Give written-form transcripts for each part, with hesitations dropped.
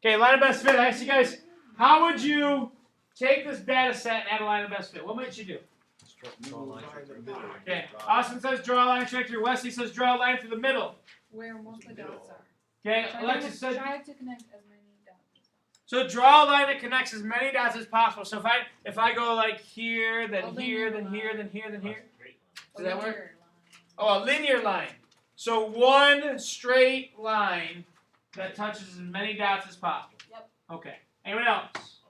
Okay, line of best fit. I asked you guys, how would you take this data set and add a line of best fit? What might you do? Okay, Austin says draw a line through. Wesley says draw a line through the middle. Where most of the dots are. Okay, Alexis says. Try to connect as many dots as possible. So draw a line that connects as many dots as possible. So if I go like here, then here, then here, then here, then here. Does that work? Oh, a linear line. So one straight line that touches as many dots as possible. Yep. Okay. Anyone else?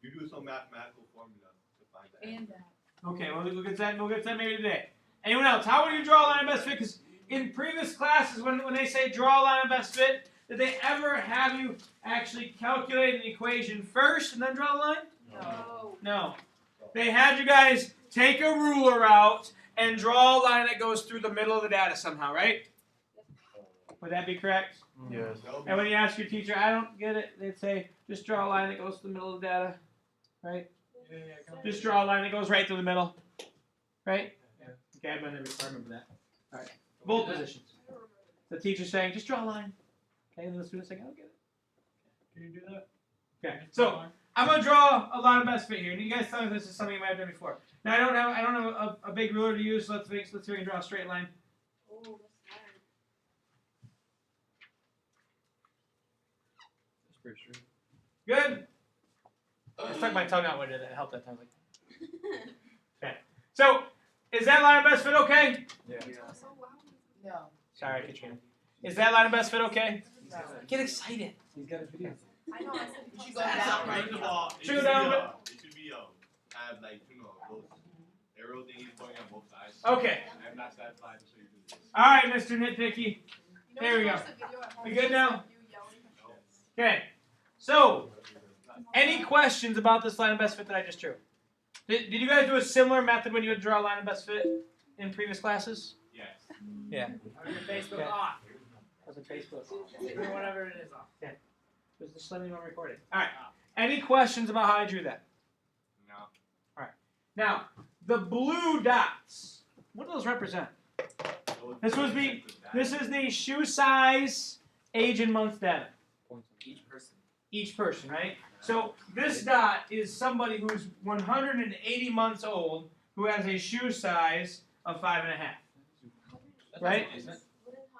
You do some mathematical formula to find that. And that. Okay, well, we'll get that maybe today. Anyone else? How would you draw a line of best fit? Because in previous classes, when they say draw a line of best fit, did they ever have you actually calculate an equation first and then draw a line? No. No. They had you guys take a ruler out and draw a line that goes through the middle of the data somehow, right? Would that be correct? Yes. And when you ask your teacher, I don't get it, they'd say, just draw a line that goes through the middle of the data, right? Just draw a line that goes right through the middle, right? Okay, I remember that. All right. Both positions. The teacher's saying, just draw a line. Okay, and the student's saying, I don't get it. Can you do that? Okay, so I'm gonna draw a line of best fit here. And you guys tell me if this is something you might have done before. Now I don't have a big ruler to use, so let's see if we can draw a straight line. Oh, that's hard. That's pretty straight. Good? I stuck my tongue out when I did that. It helped that time. Okay. So, is that line of best fit okay? Yeah. No. Sorry, Katrina. Is that line of best fit okay? No. Get excited. He's got a video. I know. I said you should go That's down. First of all, it Should should go down, it should be have like those arrow thingies pointing on both sides. Okay. I'm not satisfied until you do this. All right, Mr. Nitpicky. There we go. We good now? Okay. So, any questions about this line of best fit that I just drew? Did you guys do a similar method when you would draw a line of best fit in previous classes? Yes. Yeah. Facebook Okay. off. Was it Facebook? Or whatever it is off. Was the slimming one recorded? All right. Any questions about how I drew that? No. All right. Now, the blue dots. What do those represent? This is the shoe size, age, and month data. Each person. Each person, right? So this dot is somebody who's 180 months old who has a shoe size of 5.5. Right?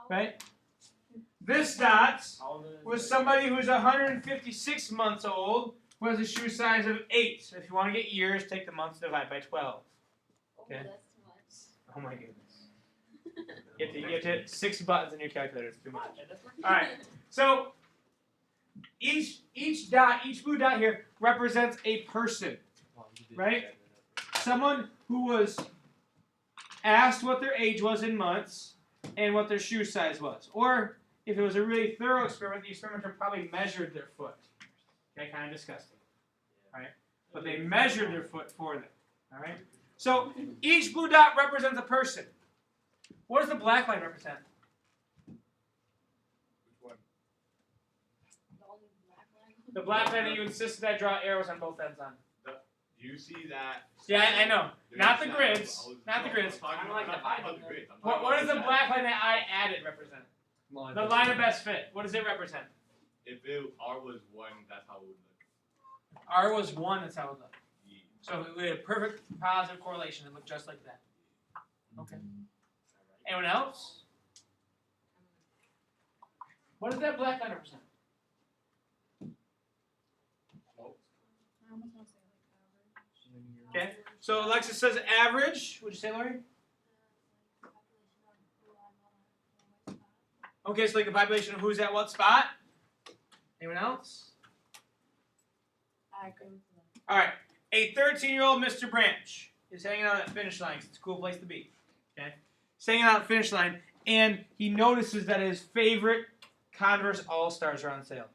Right? This dot was somebody who's 156 months old who has a shoe size of 8. So if you want to get years, take the months, divide by 12. Okay? Oh my goodness. You have to hit 6 buttons in your calculator. It's too much. All right. So each blue dot here represents a person, right? Someone who was asked what their age was in months and what their shoe size was. Or if it was a really thorough experiment, the experimenter probably measured their foot. Okay, kind of disgusting. All right? But they measured their foot for them. All right? So each blue dot represents a person. What does the black line represent? Which one? The black line that you insisted I draw arrows on both ends on. Do you see that? Yeah, I know. Not the There's grids. that. Not the grids. I'm like not the talking about Bible. the grids. I'm talking What about does the that. black line that I added represent? The line of best fit. What does it represent? If R was 1, that's how it would look. R was 1, that's how it looked. Yeah. So we had a perfect positive correlation. It looked just like that. Okay. Anyone else? What does that black line represent? Okay. So Alexis says average. What'd you say, Lori? Okay, so like the population of who's at what spot? Anyone else? I agree with that. All right. A 13-year-old Mr. Branch is hanging out at the finish line. It's a cool place to be. Okay. He's hanging out at the finish line, and he notices that his favorite Converse All-Stars are on sale.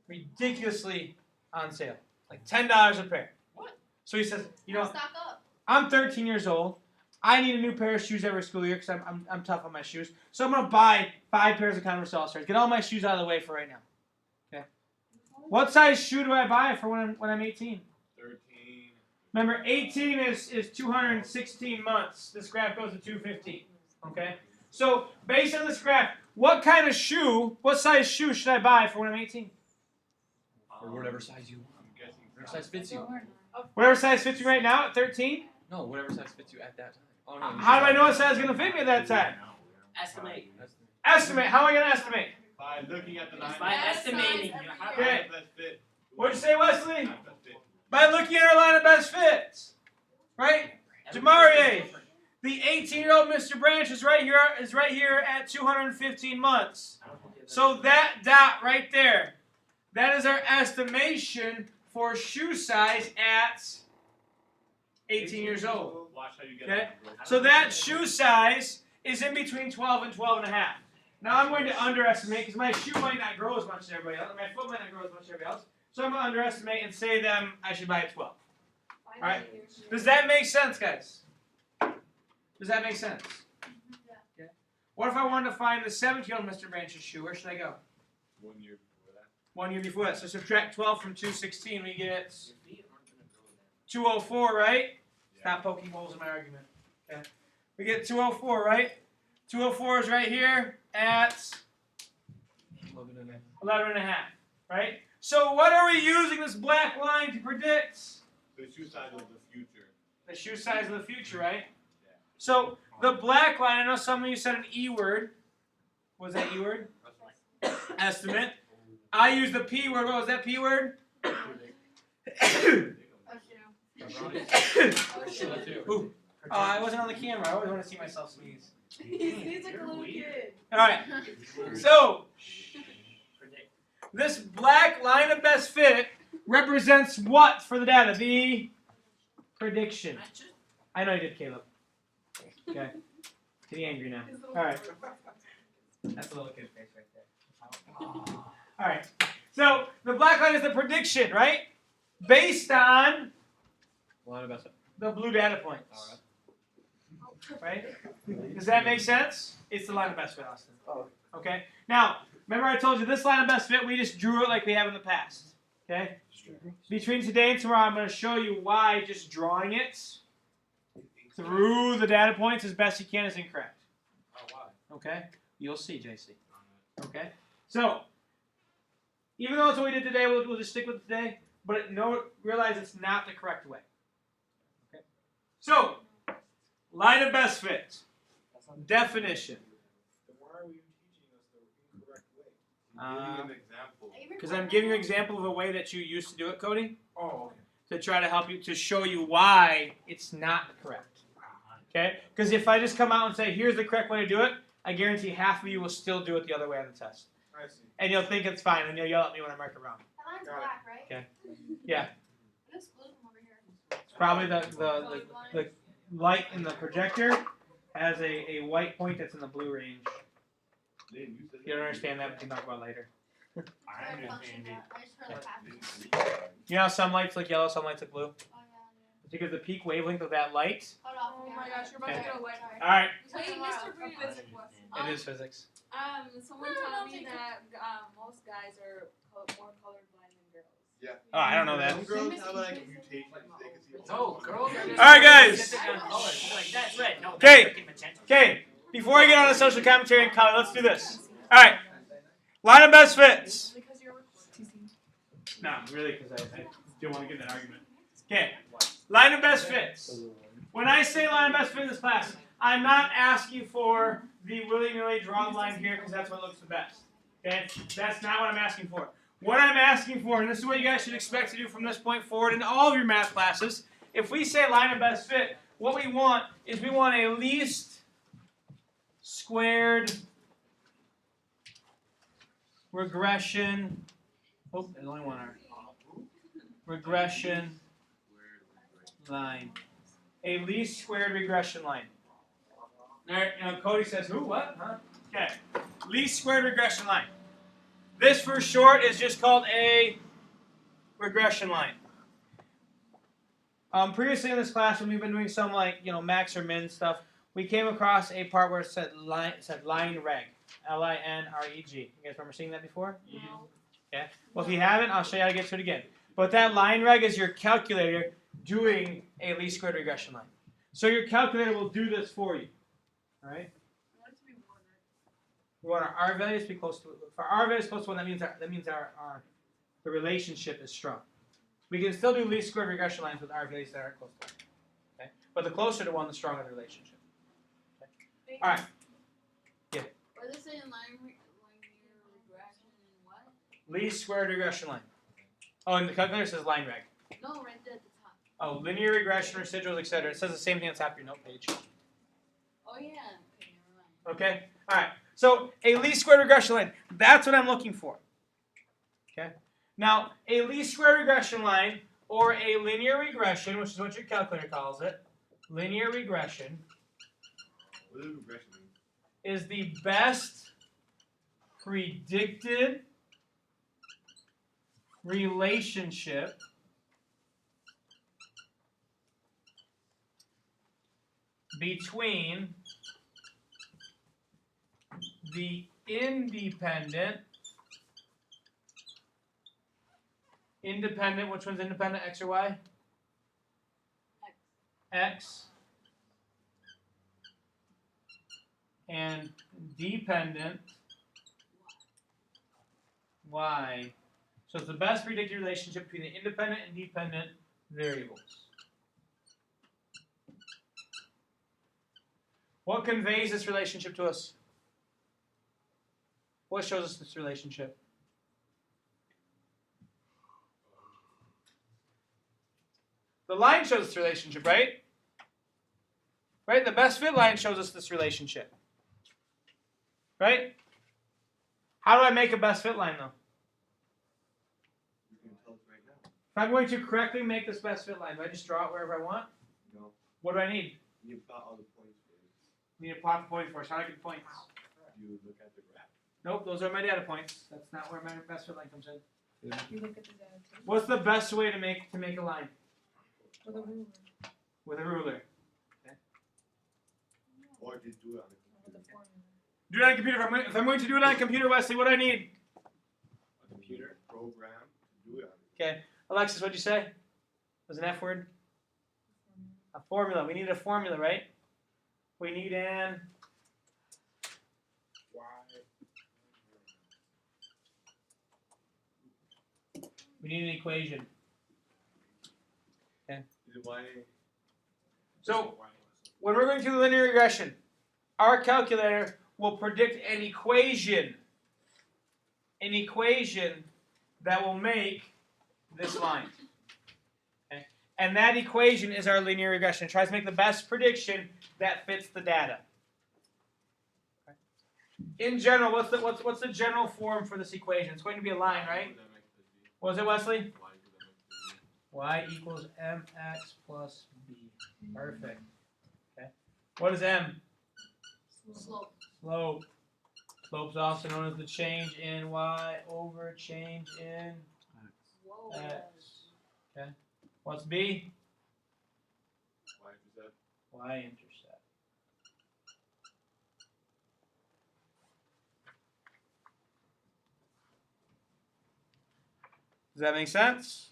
Ridiculously on sale. Like $10 a pair. What? So he says, you know, Stock up. I'm 13 years old. I need a new pair of shoes every school year because I'm tough on my shoes. So I'm going to buy 5 pairs of Converse All-Stars. Get all my shoes out of the way for right now. Okay. What size shoe do I buy for when I'm 18? 13. Remember, 18 is 216 months. This graph goes to 215. Okay? So based on this graph, what kind of shoe, what size shoe should I buy for when I'm 18? Or whatever size you want. I'm guessing Whatever size fits you. Whatever size fits you right now at 13? No, whatever size fits you at that time. Oh no. How do I know what size is going to fit me at that time? Estimate. Estimate. How am I going to estimate? by looking at the line. By estimating. You have Okay. Best fit. What'd you say, Wesley? Best fit. By looking at our line of best fits. Right? Jamarie, the 18-year-old Mr. Branch is right here at 215 months. So that dot right there, that is our estimation for shoe size at 18 years old. Watch how you get Okay? that. So that shoe size is in between 12 and 12 and a half. Now I'm going to underestimate because my shoe might not grow as much as everybody else. My foot might not grow as much as everybody else. So I'm going to underestimate and say I should buy a 12. Alright. Does that make sense, guys? Does that make sense? Okay. What if I wanted to find the 17-year-old Mr. Branch's shoe? Where should I go? 1 year before that. 1 year before that. So subtract 12 from 216. We get 204, right? Stop poking holes in my argument. Okay. We get 204, right? 204 is right here at 11 and a half, right? So what are we using this black line to predict? The shoe size of the future. The shoe size of the future, right? So the black line, I know some of you said an E word. What was that E word? Estimate. I use the P word. What was that P word? Ooh. Oh, I wasn't on the camera. I always want to see myself sneeze. He's like a little kid. All right. So this black line of best fit represents what for the data? The prediction. I know you did, Caleb. Okay. Getting angry now. All right. That's a little kid face right there. All right. So the black line is the prediction, right? Based on the blue data points. Right? Does that make sense? It's the line of best fit, Austin. Okay? Now, remember I told you this line of best fit, we just drew it like we have in the past. Okay? Between today and tomorrow, I'm going to show you why just drawing it through the data points as best you can is incorrect. Okay? You'll see, JC. Okay? So, even though it's what we did today, we'll just stick with it today, but realize it's not the correct way. Okay? So, line of best fit. Definition. Then why are you teaching us the incorrect way? Giving an example. Because I'm giving you an example of a way that you used to do it, Cody, Oh, okay. to try to help you, to show you why it's not correct. Okay? Because if I just come out and say, here's the correct way to do it, I guarantee half of you will still do it the other way on the test. I see. And you'll think it's fine, and you'll yell at me when I mark it wrong. That line's black, right? Okay. Yeah. This blue from over here. It's probably the light in the projector has a white point that's in the blue range. You don't understand that, we can talk about it later. I understand that. I just heard like half. You know how some lights look yellow, some lights look blue? Oh yeah, It's because the peak wavelength of that light. Hold off. Oh my gosh, you're about to get a white eye. Alright, Wait, Mr. Bree, it is physics. someone told me that most guys are more colorblind than girls. Yeah. Oh, I don't know that. Some girls have like a mutation. They can see No, girls are just Alright, guys. specific on colors. Like, that's red. No, Okay. that's freaking magenta. Okay, before I get on the social commentary and color, let's do this. Alright, line of best fits. Because you're No, really, because I don't want to get in that argument. Okay, line of best fits. When I say line of best fit in this class, I'm not asking for the willy-nilly drawn line here because that's what looks the best. Okay, that's not what I'm asking for. What I'm asking for, and this is what you guys should expect to do from this point forward in all of your math classes, if we say line of best fit, what we want is we want a least squared regression. Oh, there's only one R. Regression line. A least squared regression line. There, Cody says, who, what, huh? Okay. Least squared regression line. This for short is just called a regression line. Previously in this class, when we've been doing some max or min stuff, we came across a part where it said line reg. L-I-N-R-E-G. You guys remember seeing that before? No. Okay. Well, if you haven't, I'll show you how to get to it again. But that line reg is your calculator doing a least squared regression line. So your calculator will do this for you. All right? We want our R values to be close to it. For R values close to 1, that means the relationship is strong. We can still do least squared regression lines with R values that are close to 1. Okay? But the closer to 1, the stronger the relationship. Okay? All right. What does it say in linear regression and what? Least squared regression line. Oh, and the calculator says line reg. No, right there at the top. Oh, linear regression, residuals, etc. It says the same thing on top of your note page. Oh yeah. Okay, never mind. Okay? All right. So a least squared regression line, that's what I'm looking for. Okay? Now, a least squared regression line or a linear regression, which is what your calculator calls it, linear regression, What does regression mean? is the best predicted relationship between the independent, which one's independent, X or Y? X. And dependent, Y. So it's the best predicted relationship between the independent and dependent variables. What conveys this relationship to us? What shows us this relationship? The line shows this relationship, right? Right? The best fit line shows us this relationship. Right? How do I make a best fit line, though? You can tell us right now. If I'm going to correctly make this best fit line, do I just draw it wherever I want? No. What do I need? You plot all the points first. I need to plot the points for us. How do I get the points? You look at the graph. Nope, those are my data points. That's not where my best fit line comes in. You look at the data too. What's the best way to make a line? With a ruler. With a ruler. Or just do it on the With a computer. formula. Do it on a computer. If I'm going to do it on a computer, Wesley, what do I need? A computer program to do it on Okay. Alexis, what'd you say? Was an F word? A formula. We need a formula, right? We need an we need an equation. Is it why? So when we're going through linear regression, our calculator will predict an equation that will make this line. Okay? And that equation is our linear regression. It tries to make the best prediction that fits the data. Okay? In general, what's the general form for this equation? It's going to be a line, right? What was it, Wesley? Y equals mx plus b. Perfect. Okay. What is m? Slope. Slope. Slope's also known as the change in y over change in Whoa. x. Okay. What's b? Why is that? Y-intercept. Does that make sense?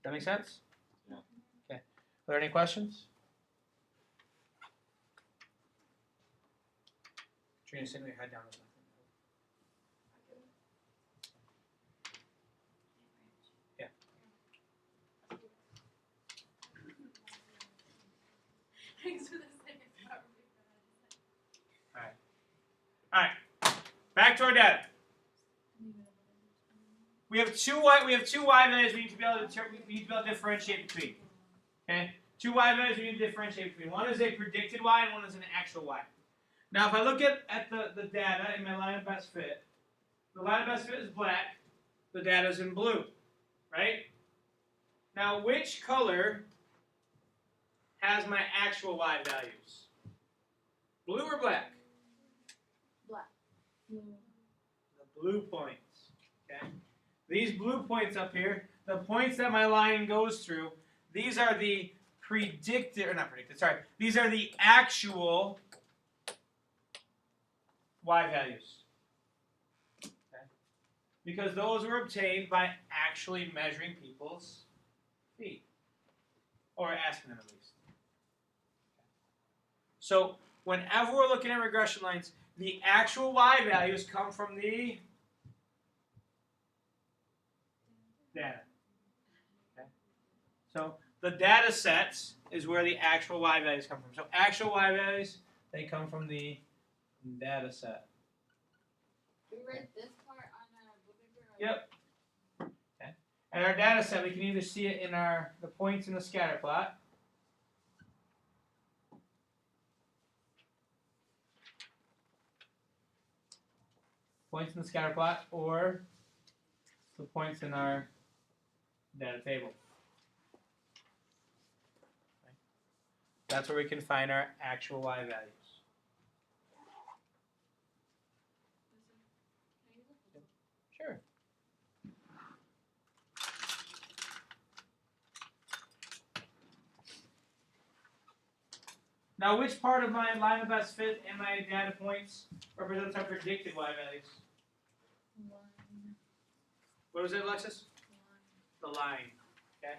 That make sense? Yeah. Okay. Are there any questions? Trina, sit with your head down. There's nothing. Yeah. Thanks for the second part. All right. Back to our data. We have two y values we need to be able to differentiate between. Okay? Two y values we need to differentiate between. One is a predicted y and one is an actual y. Now if I look at the data in my line of best fit, the line of best fit is black, the data is in blue. Right? Now which color has my actual y values? Blue or black? Black. The blue points. Okay? These blue points up here, the points that my line goes through, these are the these are the actual y values. Okay? Because those were obtained by actually measuring people's B. Or asking them at least. So whenever we're looking at regression lines, the actual y values come from the data. Okay? So the data sets is where the actual y values come from. So actual y values, they come from the data set. We read this part on book paper. Yep. Okay. And our data set, we can either see it in the points in the scatter plot. Points in the scatter plot, or the points in our data table. Okay. That's where we can find our actual y values. Sure. Now, which part of my line of best fit and my data points represents our predicted y values? What was it, Alexis? The line. Okay.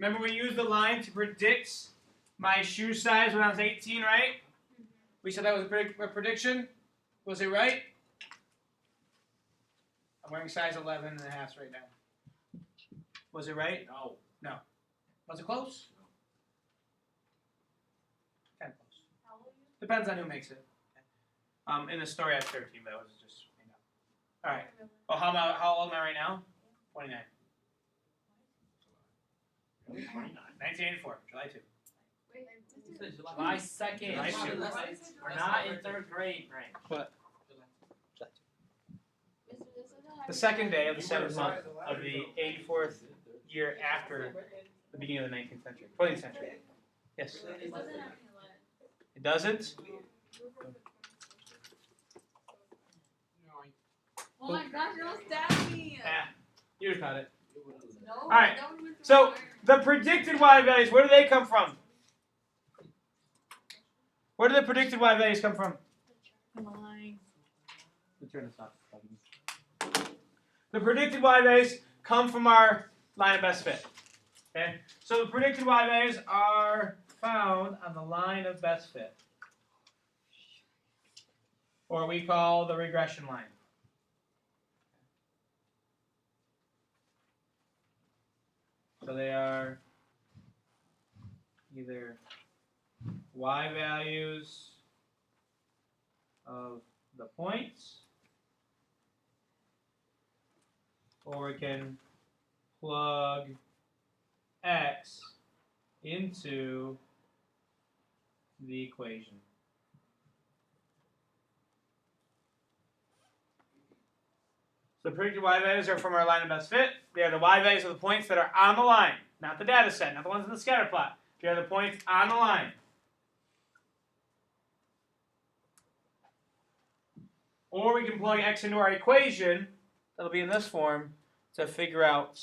Remember, we used the line to predict my shoe size when I was 18, right? We said that was a prediction. Was it right? I'm wearing size 11 and a half right now. Was it right? No. No. Was it close? Kind of close. How old are you? Depends on who makes it. In the story, I have 13, but that was just, All right. Well, how old am I right now? 29. 1984, July 2. Wait, July 2nd. July 2. We're not in 3rd grade, Frank. What? Mr. The second day of the 7th month of the 84th year after the beginning of the 19th century, 20th century. Yes. It doesn't have any lead. It doesn't? Oh my gosh, you're gonna stab me! Ah, you caught it. No, All right, don't even so throw the predicted y values, where do they come from? Where do the predicted y values come from? Line. The predicted y values come from our line of best fit. Okay? So the predicted y values are found on the line of best fit, or we call the regression line. So they are either y values of the points, or we can plug x into the equation. So the predicted y values are from our line of best fit. They are the y values of the points that are on the line, not the data set, not the ones in the scatter plot. They are the points on the line. Or we can plug x into our equation, that'll be in this form, to figure out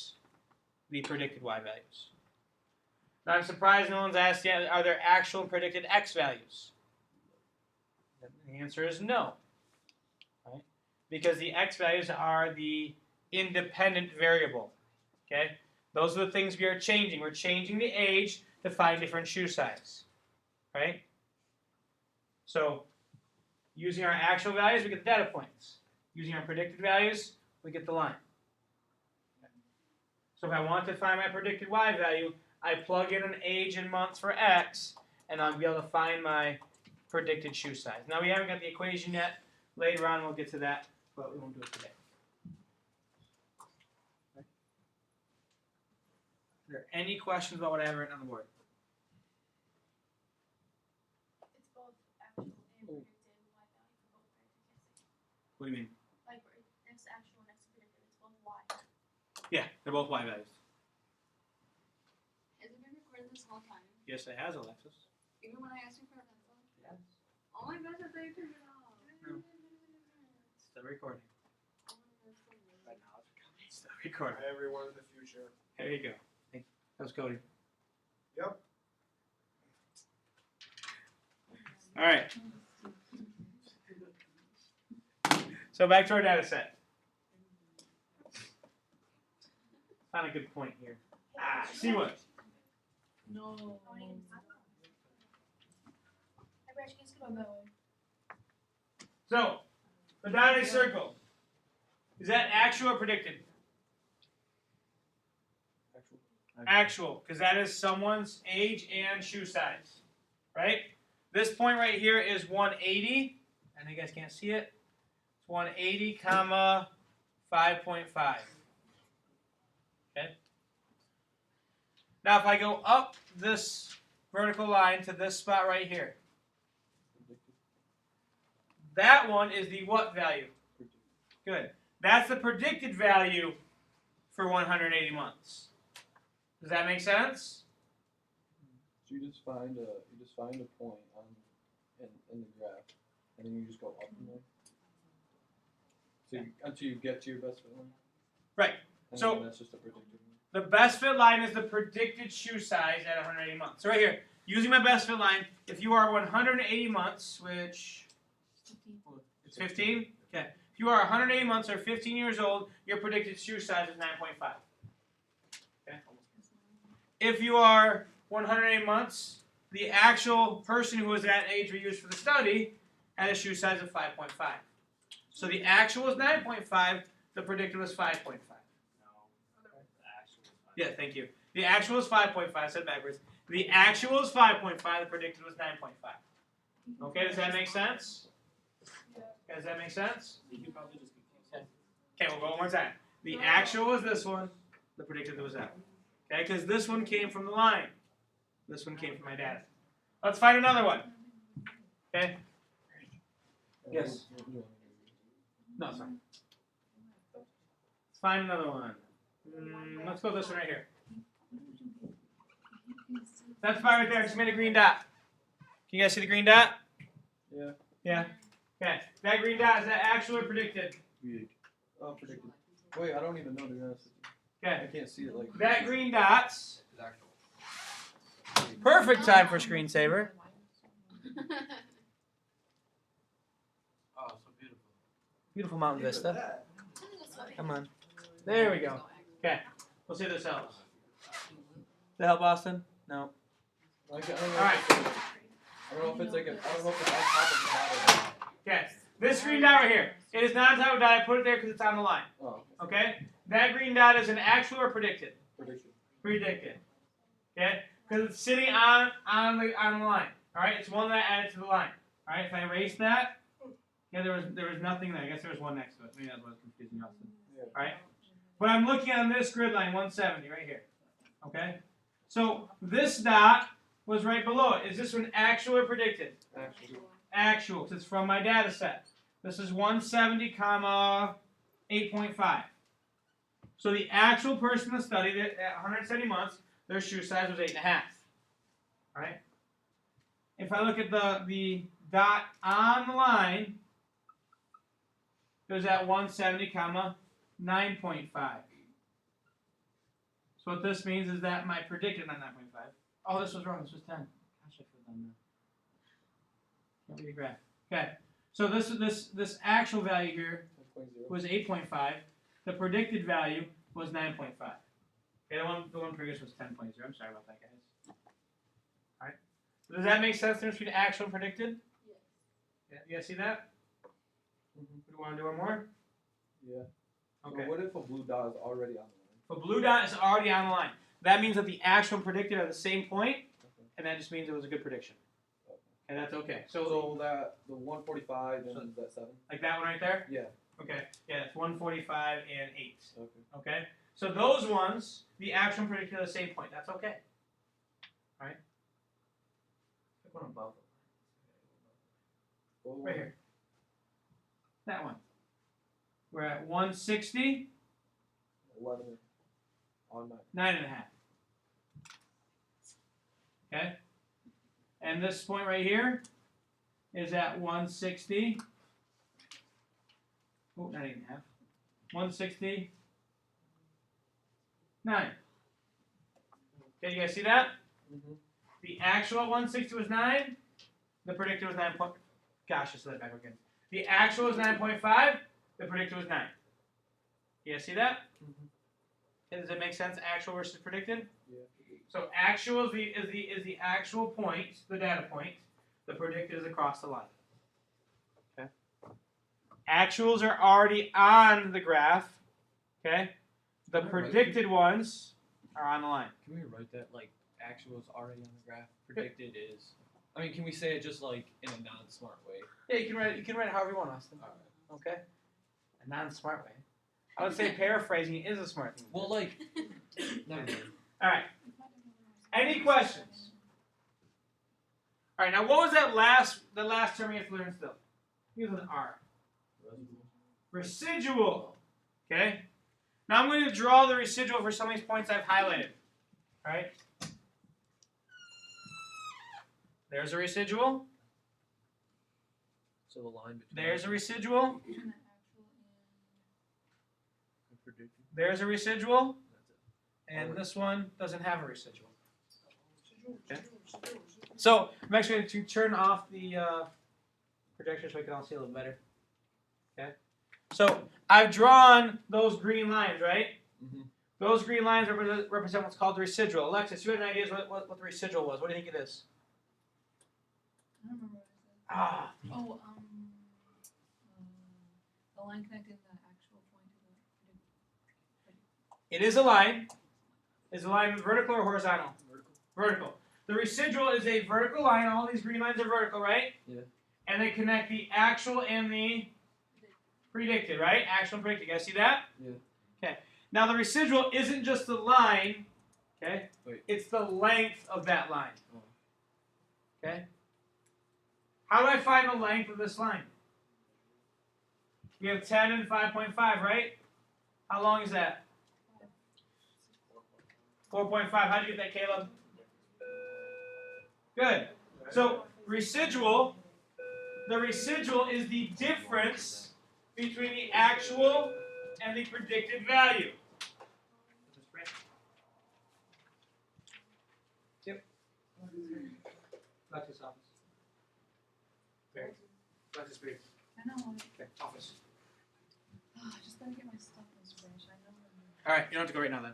the predicted y values. Now I'm surprised no one's asked yet, are there actual predicted x values? The answer is no. Right? Because the x values are the independent variable. Okay? Those are the things we are changing. We're changing the age to find different shoe size. Right? So, using our actual values, we get the data points. Using our predicted values, we get the line. So if I want to find my predicted y value, I plug in an age and months for x, and I'll be able to find my predicted shoe size. Now we haven't got the equation yet. Later on we'll get to that, but we won't do it today. Okay. Are there any questions about what I have written on the board? It's both actual and predicted y value for both predicted. What do you mean? Like next actual, next predicted. It's both y. Yeah, they're both y values. Has it been recorded this whole time? Yes, it has, Alexis. Even when I asked you for a pencil? Yes. Oh my gosh, I thought you turned it off. No. It's still recording. Oh, that's so weird. Right now it's still recording. Hi, everyone in the future. There you go. Thank you. That was Cody. Yep. All right. So back to our data set. Found a good point here. See what? No. So, the dot in a circle, is that actual or predicted? Actual, because that is someone's age and shoe size, right? This point right here is 180, and you guys can't see it. It's 180, comma 5.5. Okay. Now, if I go up this vertical line to this spot right here, that one is the what value? Good. That's the predicted value for 180 months. Does that make sense? So you just find a point in the graph, and then you just go up from there. So until you get to your best fit line. Right. And So then that's just a predicted one. the best fit line is the predicted shoe size at 180 months. So right here, using my best fit line, if you are 180 months, which it's 15. Okay. If you are 180 months or 15 years old, your predicted shoe size is 9.5. Okay. If you are 180 months, the actual person who was that age we used for the study had a shoe size of 5.5. So the actual is 9.5, the predicted was 5.5. Yeah, thank you. The actual is 5.5, I said backwards. The actual is 5.5, the predicted was 9.5. Okay, does that make sense? Does that make sense? Okay, we'll go one more time. The actual was this one, the predicted was that one. Okay, because this one came from the line. This one came from my data. Let's find another one. Okay? Yes. No, sorry. Let's find another one. Let's go this one right here. That's fine right there. I just made a green dot. Can you guys see the green dot? Yeah. Yeah. Okay. That green dot, is that actual or predicted? Oh, predicted. Wait, I don't even know, to be honest with you. Okay. I can't see it like That green dot's perfect time for screensaver. Oh, so beautiful. Beautiful mountain vista. Come on. There we go. Okay. We'll see if this helps. Does that help, Austin? No. Like, I don't know. All right. I don't know if it's like I don't know if it's on top of the dot. Okay. This green dot right here. It is not on top of the dot. I put it there because it's on the line. Oh, Okay? That green dot is an actual or predicted? prediction. Predicted. Okay? Because it's sitting on the line. Alright? It's one that I added to the line. Alright, if I erase that, yeah, there was nothing there. I guess there was one next to it. Maybe that's what's confusing Austin. Yeah. Alright? But I'm looking on this grid line, 170, right here. Okay? So this dot was right below it. Is this one actual or predicted? Actually. Actual, because it's from my data set. This is 170, comma 8.5. So the actual person in the study that at 170 months, their shoe size was 8.5. Right? If I look at the dot on the line, it was at 170, comma 9.5. So what this means is that my predicted, not 9.5. Oh, this was wrong. This was 10. Gosh, I feel dumb now. Can't read the graph. Okay. So this actual value here 10.0. was 8.5. The predicted value was 9.5. Okay, the one previous was 10.0. I'm sorry about that, guys. All right. So does that make sense between actual and predicted? Yes. Yeah. You guys see that? Do you want to do one more? Yeah. Okay. So what if a blue dot is already on the line? So blue dot is already on the line. That means that the actual and predicted are the same point, Okay. and that just means it was a good prediction. And that's okay. So that the 145 and that 7. Like that one right there? Yeah. Okay. Yeah, it's 145 and 8. Okay. Okay? So those ones, the actual and predicted are the same point. That's okay. Alright? Pick one above. Right here. That one. We're at 160, 11 on 9. 9.5. Okay? And this point right here is at 160. Oh, not 8.5. 160. 9. Okay, you guys see that? Mm-hmm. The actual 160 was 9. The predicted was 9. Gosh, I said that back again. The actual was 9.5. The predicted was 9. You guys see that? Mm-hmm. Okay, does it make sense? Actual versus predicted? Yeah. So actual is the actual point, the data point. The predicted is across the line. Okay. Actuals are already on the graph. Okay. The Am I right? predicted ones are on the line. Can we write that like actual is already on the graph? Predicted is. I mean, can we say it just like in a non-smart way? Yeah, you can write it. You can write it however you want, Austin. Okay. A non-smart way. I would say paraphrasing is a smart thing. Well, like. Never mind. All right. Any questions? All right. Now, what was the last term you have to learn still? It was an R. Residual. Okay. Now I'm going to draw the residual for some of these points I've highlighted. All right. There's a residual. So the line between. There's a residual. Predicted. There's a residual. That's it. And this one doesn't have a residual. Okay. So I'm actually going to turn off the projector so we can all see a little better. Okay. So I've drawn those green lines, right? Mm-hmm. Those green lines represent what's called the residual. Alexis, you have an idea what the residual was? What do you think it is? I don't remember what I said. Ah, Oh, the line connecting the actual point to the. it is a line. Is the line vertical or horizontal? Vertical. The residual is a vertical line. All these green lines are vertical, right? Yeah. And they connect the actual and the predicted, right? Actual and predicted. You guys see that? Yeah. Okay. Now the residual isn't just the line. Okay. Wait. It's the length of that line. Oh. Okay. How do I find the length of this line? We have 10 and 5.5, right? How long is that? 4.5. How'd you get that, Caleb? Good. So residual, the residual is the difference between the actual and the predicted value. Yep. Alexis' office. Barry. Alexis, Barry. I know. Okay, office. Oh, I just gotta get my stuff in Spanish. I know. All right, you don't have to go right now then.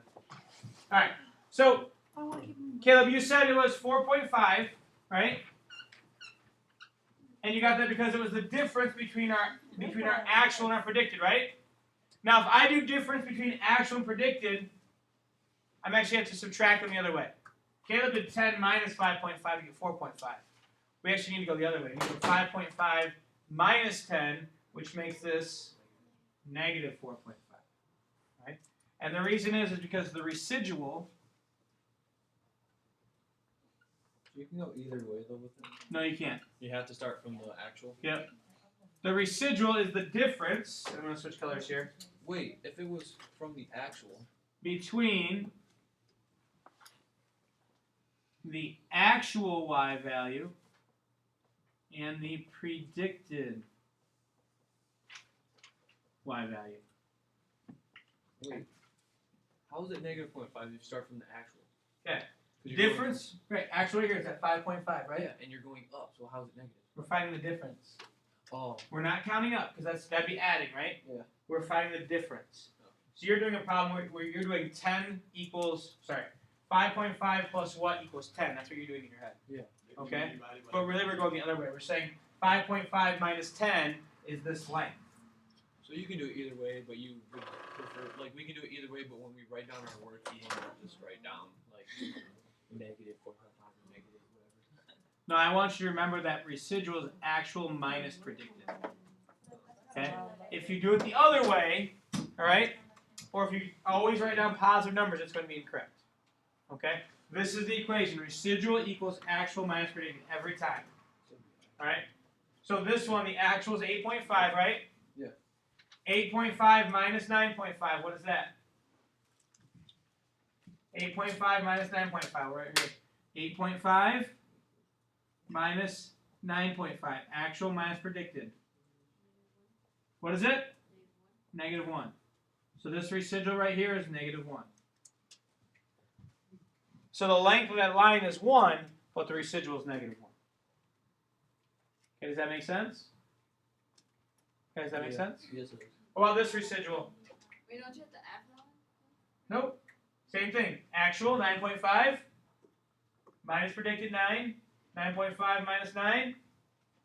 All right. So I want to keep them. Caleb, you said it was 4.5, right? And you got that because it was the difference between our actual and our predicted, right? Now, if I do difference between actual and predicted, I'm actually have to subtract them the other way. Caleb did 10 minus 5.5 to get 4.5. We actually need to go the other way. We need to go 5.5 minus 10, which makes this negative 4.5, right? And the reason is because the residual. You can go either way though with it. No, you can't. You have to start from the actual. Yep. The residual is the difference. I'm going to switch colors here. Wait, if it was from the actual. Between the actual y value and the predicted y value. Wait. How is it negative 0.5 if you start from the actual? Okay. 'Cause you're Difference, right? Actual here is at 5.5, Going, right? yeah, and you're going up, so how is it negative? We're finding the difference. Oh. We're not counting up because that'd be adding, right? Yeah. We're finding the difference. So you're doing a problem where you're doing 10 equals, sorry, 5.5 plus what equals 10. That's what you're doing in your head. Yeah. Okay. But really we're going the other way. We're saying 5.5 minus 10 is this length. So you can do it either way, but you would prefer, like, we can do it either way, but when we write down our work, we want to just write down, like, negative 4.5 or negative whatever. Now I want you to remember that residual is actual minus predicted. Okay? If you do it the other way, all right, or if you always write down positive numbers, it's going to be incorrect. Okay? This is the equation. Residual equals actual minus predicted every time. All right? So this one, the actual is 8.5, right? Yeah. 8.5 minus 9.5, what is that? 8.5 minus 9.5, we're right here. 8.5 minus 9.5, actual minus predicted. What is it? Negative 1. So this residual right here is negative 1. So the length of that line is 1, but the residual is negative 1. Okay, does that make sense? Okay, does that make sense? Yes, it is. What about this residual? Wait, don't you have to add that one? Nope. Same thing. Actual, 9.5. minus predicted 9. 9.5 minus 9.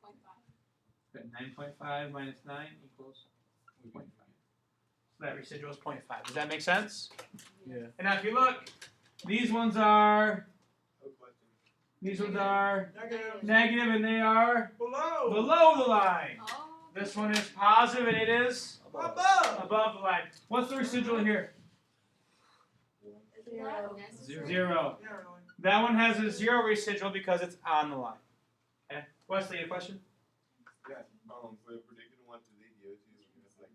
0.5. Good. 9.5 minus 9 equals 0.5. So that residual is 0.5. Does that make sense? Yeah. And now if you look, these ones are No question. negative and they are Below. below the line. Oh. This one is positive and it is Above. above the line. What's the residual here? Zero. 0. That one has a 0 residual because it's on the line. Okay. Wesley, a question? Yeah. For the predicted one to the DOT, it's like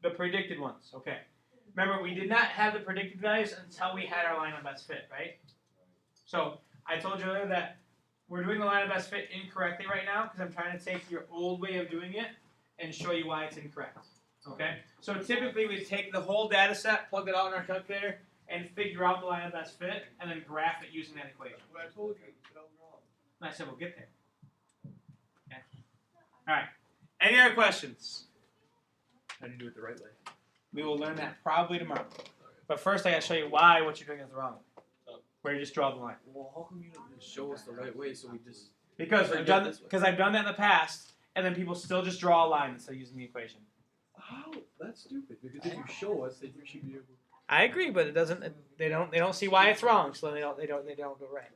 The predicted ones. Okay. Remember, we did not have the predicted values until we had our line of best fit, right? So I told you earlier that we're doing the line of best fit incorrectly right now because I'm trying to take your old way of doing it and show you why it's incorrect. Okay? So typically we take the whole data set, plug it out in our calculator, and figure out the line of best fit, and then graph it using that equation. What I told you. That was wrong. And I said we'll get there. Okay. All right. Any other questions? How do you do it the right way? We will learn that probably tomorrow. But first, I got to show you why what you're doing is wrong. Where you just draw the line. Well, how come you don't just show us the right way so we just... Because Or I've do it done this way. because I've done that in the past, and then people still just draw a line instead of using the equation. How? That's stupid. Because if you show us, then you should be able... I agree, but it doesn't. They don't see why it's wrong, so they don't go right.